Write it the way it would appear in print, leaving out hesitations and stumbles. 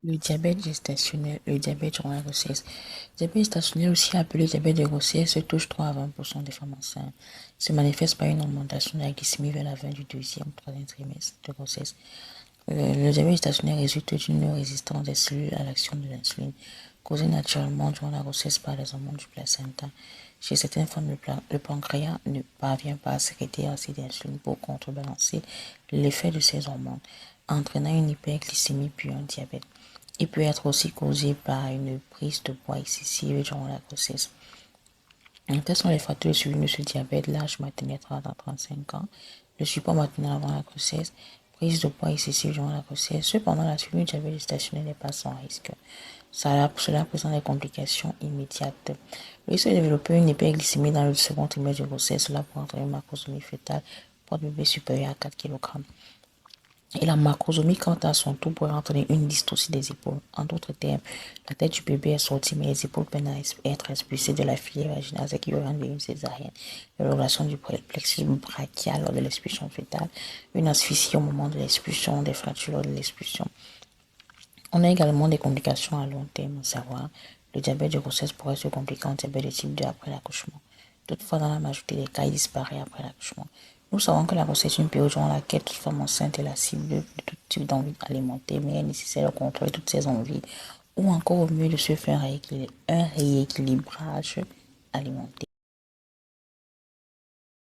Le diabète gestationnel, le diabète durant la grossesse. Le diabète gestationnel, aussi appelé diabète de grossesse, touche 3 à 20% des femmes enceintes. Il se manifeste par une augmentation de la glycémie vers la fin du deuxième, troisième trimestre de grossesse. Le diabète gestationnel résulte d'une résistance des cellules à l'action de l'insuline, causée naturellement durant la grossesse par les hormones du placenta. Chez certaines femmes, le pancréas ne parvient pas à sécréter assez d'insuline pour contrebalancer l'effet de ces hormones, entraînant une hyperglycémie puis un diabète. Il peut être aussi causé par une prise de poids excessive durant la grossesse. Quels sont les facteurs de suivi de ce diabète? L'âge maternel à 35 ans, le support maternel avant la grossesse, prise de poids excessive durant la grossesse. Cependant, la suivi du diabète gestationnel n'est pas sans risque. Cela présente des complications immédiates. Le risque de développer une hyperglycémie dans le second trimestre de grossesse, cela peut entraîner une macrosomie fœtale pour un bébé supérieur à 4 kg. Et la macrosomie, quant à son tour, pourrait entraîner une dystocie des épaules. En d'autres termes, la tête du bébé est sortie, mais les épaules peinent à être expulsées de la filière vaginale, ce qui peut rendre une césarienne. L'élévation du plexus brachial lors de l'expulsion fœtale, une asphyxie au moment de l'expulsion, des fractures lors de l'expulsion. On a également des complications à long terme, à savoir, le diabète de grossesse pourrait se compliquer en diabète de type 2 après l'accouchement. Toutefois, dans la majorité des cas, il disparaît après l'accouchement. Nous savons que la grossesse est une période durant laquelle toute femme enceinte est la cible de tout type d'envie alimentaire, mais il est nécessaire de contrôler toutes ces envies, ou encore au mieux de se faire un rééquilibrage alimentaire.